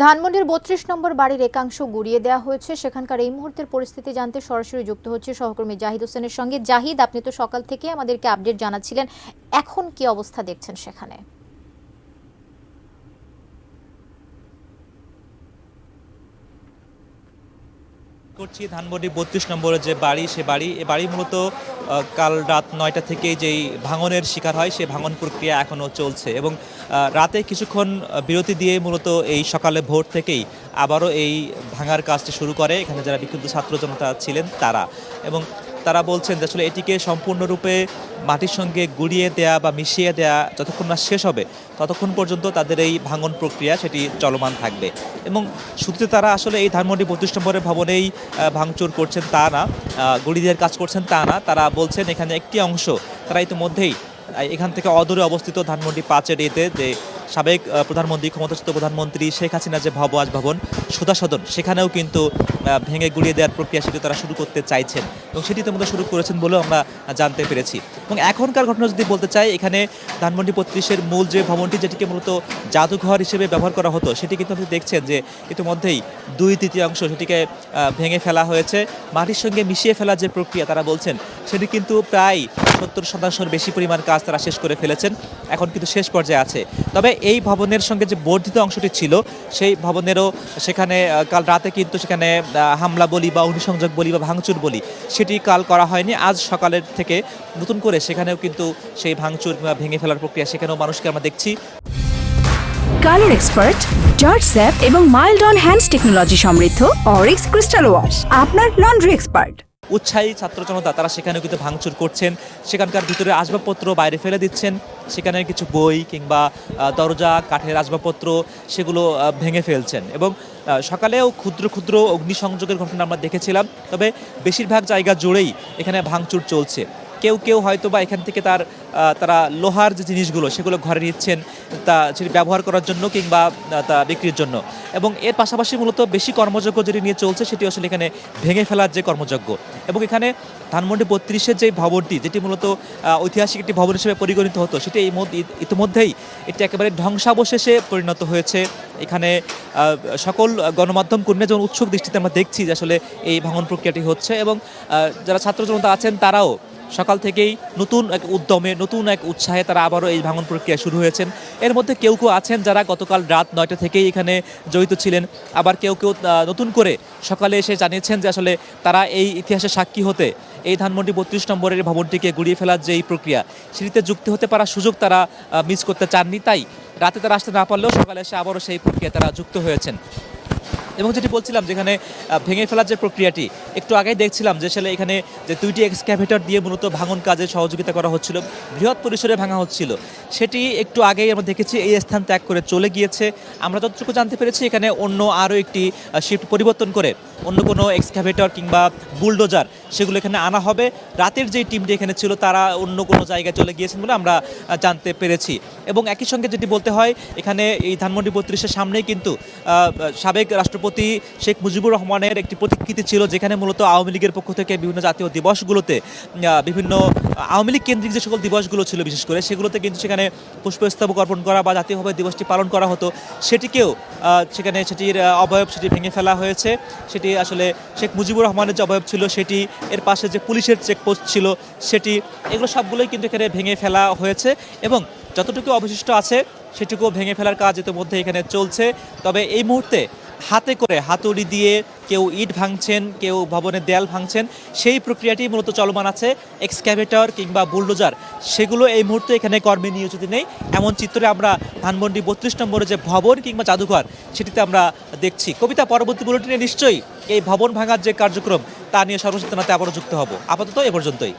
ধানমন্ডির ৩২ নম্বর বাড়ির একাংশ গুড়িয়ে দেওয়া হয়েছে। সেখানকার এই মুহূর্তের পরিস্থিতি জানতে সরাসরি যুক্ত হচ্ছে সহকর্মী জাহিদ হোসেনের সঙ্গে। জাহিদ, আপনি তো সকাল থেকে আমাদেরকে আপডেট জানাচ্ছিলেন, এখন কি অবস্থা দেখছেন সেখানে? করছি ধানমন্ডি ৩২ নম্বরের যে বাড়ি, সে বাড়ি মূলত কাল রাত ৯টা থেকে যেই ভাঙনের শিকার হয়, সেই ভাঙন প্রক্রিয়া এখনও চলছে এবং রাতে কিছুক্ষণ বিরতি দিয়ে মূলত এই সকালে ভোর থেকেই আবারও এই ভাঙার কাজটি শুরু করে এখানে যারা বিক্ষুব্ধ ছাত্র জনতা ছিলেন তারা। এবং তারা বলছেন যে আসলে এটিকে সম্পূর্ণরূপে মাটির সঙ্গে গুঁড়িয়ে দেয়া বা মিশিয়ে দেয়া যতক্ষণ না শেষ হবে ততক্ষণ পর্যন্ত তাদের এই ভাঙন প্রক্রিয়া সেটি চলমান থাকবে। এবং শুধু তারা আসলে এই ধানমন্ডি ৩২ নম্বরের ভবনেই ভাঙচুর করছেন তা না, গুঁড়িয়ে দেওয়ার কাজ করছেন তা না, তারা বলছেন এখানে একটি অংশ তারা ইতিমধ্যেই এখান থেকে অদূরে অবস্থিত ধানমন্ডি ৫-এর যে সাবেক প্রধানমন্ত্রী, ক্ষমতাচ্যুত প্রধানমন্ত্রী শেখ হাসিনার যে ভবন সুধা সদন, সেখানেও কিন্তু ভেঙে গুঁড়িয়ে দেওয়ার প্রক্রিয়া সেটি তারা শুরু করতে চাইছেন এবং সেটি ইতিমধ্যে শুরু করেছেন বলেও আমরা জানতে পেরেছি। এবং এখনকার ঘটনা যদি বলতে চাই, এখানে ধানমন্ডি ৩২-এর মূল যে ভবনটি, যেটিকে মূলত জাদুঘর হিসেবে ব্যবহার করা হতো, সেটি কিন্তু আপনি দেখছেন যে ইতিমধ্যেই ২/৩ সেটিকে ভেঙে ফেলা হয়েছে। মাটির সঙ্গে মিশিয়ে ফেলার যে প্রক্রিয়া তারা বলছেন সেটি কিন্তু প্রায় ৭০% বেশি পরিমাণ কাজ তারা শেষ করে ফেলেছেন, এখন কিন্তু শেষ পর্যায়ে আছে। তবে এই ভবনের সঙ্গে যে বর্ধিত অংশটি ছিল, সেই ভবনেরও সেখানে কাল রাতে কিন্তু সেখানে হামলা বলি বা অগ্নিসংযোগ বলি বা ভাঙচুর বলি সেটি কাল করা হয়নি। আজ সকালের থেকে নতুন করে সেখানেও কিন্তু সেই ভাঙচুর বা ভেঙে ফেলার প্রক্রিয়া, সেখানেও মানুষকে আমরা দেখছি। কালার এক্সপার্ট, জর্জ স্যাপ এবং মাইল্ড অন হ্যান্ডস টেকনোলজি সমৃদ্ধ অরিক্স ক্রিস্টাল ওয়াশ আপনার লন্ড্রি এক্সপার্ট। উৎসাহী ছাত্র জনতা তারা সেখানেও কিন্তু ভাঙচুর করছেন, সেখানকার ভিতরে আসবাবপত্র বাইরে ফেলে দিচ্ছেন, সেখানে কিছু বই কিংবা দরজা, কাঠের আসবাবপত্র সেগুলো ভেঙে ফেলছেন। এবং সকালেও ক্ষুদ্র ক্ষুদ্র অগ্নিসংযোগের ঘটনা আমরা দেখেছিলাম, তবে বেশিরভাগ জায়গা জুড়েই এখানে ভাঙচুর চলছে। কেউ কেউ হয়তো বা এখান থেকে তারা লোহার যে জিনিসগুলো সেগুলো ঘরে নিচ্ছেন, তা সেটি ব্যবহার করার জন্য কিংবা তা বিক্রির জন্য। এবং এর পাশাপাশি মূলত বেশি কর্মযজ্ঞ যেটি নিয়ে চলছে সেটি আসলে এখানে ভেঙে ফেলার যে কর্মযজ্ঞ। এবং এখানে ধানমন্ডি ৩২-এর যে ভবনটি, যেটি মূলত ঐতিহাসিক একটি ভবন হিসেবে পরিগণিত হতো, সেটি ইতিমধ্যেই এটি একেবারে ধ্বংসাবশেষে পরিণত হয়েছে। এখানে সকল গণমাধ্যম কর্মী যেমন উৎসুক দৃষ্টিতে আমরা দেখছি যে আসলে এই ভাঙন প্রক্রিয়াটি হচ্ছে। এবং যারা ছাত্র জনতা আছেন তারাও সকাল থেকেই নতুন এক উদ্যমে, নতুন এক উৎসাহে তারা আবারও এই ভাঙন প্রক্রিয়া শুরু হয়েছেন। এর মধ্যে কেউ কেউ আছেন যারা গতকাল রাত ৯টা থেকেই এখানে জড়িত ছিলেন, আবার কেউ কেউ নতুন করে সকালে এসে জানিয়েছেন যে আসলে তারা এই ইতিহাসের সাক্ষী হতে এই ধানমন্ডি ৩২ নম্বরের ভবনটিকে গুঁড়িয়ে ফেলার যে এই প্রক্রিয়া সেটিতে যুক্ত হতে পারার সুযোগ তারা মিস করতে চাননি, তাই রাতে তারা আসতে না পারলেও সকালে এসে আবারও সেই প্রক্রিয়া তারা যুক্ত হয়েছেন। এবং যেটি বলছিলাম, যেখানে ভেঙে ফেলার যে প্রক্রিয়াটি একটু আগেই দেখছিলাম যে আসলে এখানে যে ২টি এক্সক্যাভেটর দিয়ে মূলত ভাঙন কাজে সহযোগিতা করা হচ্ছিল, বৃহৎ পরিসরে ভাঙা হচ্ছিল, সেটি একটু আগেই আমরা দেখেছি এই স্থান ত্যাগ করে চলে গিয়েছে। আমরা যতটুকু জানতে পেরেছি এখানে অন্য আরও একটি শিফট পরিবর্তন করে অন্য কোনো এক্সক্যাভেটর কিংবা বুলডোজার সেগুলো এখানে আনা হবে। রাতের যে টিমটি এখানে ছিল তারা অন্য কোনো জায়গায় চলে গিয়েছেন বলে আমরা জানতে পেরেছি। এবং একই সঙ্গে যেটি বলতে হয়, এখানে এই ধানমন্ডি ৩২-এর সামনেই কিন্তু সাবেক রাষ্ট্রপতি শেখ মুজিবুর রহমানের একটি প্রতিকৃতি ছিল, যেখানে মূলত আওয়ামী লীগের পক্ষ থেকে বিভিন্ন জাতীয় দিবসগুলোতে, বিভিন্ন আওয়ামী লীগ কেন্দ্রিক যে সকল দিবসগুলো ছিল বিশেষ করে, সেগুলোতে কিন্তু সেখানে পুষ্পস্তবক অর্পণ করা বা জাতীয়ভাবে দিবসটি পালন করা হতো, সেটিকেও সেখানে সেটির অবয়ব সেটি ভেঙে ফেলা হয়েছে। সেটি আসলে শেখ মুজিবুর রহমানের যে অবয়ব ছিল সেটি, এর পাশে যে পুলিশের চেকপোস্ট ছিল সেটি, এগুলো সবগুলোই কিন্তু এখানে ভেঙে ফেলা হয়েছে। এবং যতটুকু অবশিষ্ট আছে সেটুকু ভেঙে ফেলার কাজ ইতিমধ্যে এখানে চলছে। তবে এই মুহূর্তে হাতে করে হাতুড়ি দিয়ে কেউ ইট ভাঙছেন, কেউ ভবনের দেয়াল ভাঙছেন, সেই প্রক্রিয়াটি মূলত চলমান আছে। এক্সক্যাভেটর কিংবা বুলডোজার সেগুলো এই মুহূর্তে এখানে কর্মে নিয়োজিত নেই, এমন চিত্রে আমরা ধানমন্ডি ৩২ নম্বরে যে ভবন কিংবা জাদুঘর সেটিতে আমরা দেখছি। কবিতা, পরবর্তী বুলেটিনে নিশ্চয়ই এই ভবন ভাঙার যে কার্যক্রম তা নিয়ে সর্বসচেতনতায় আবারও যুক্ত হব। আপাতত এ পর্যন্তই।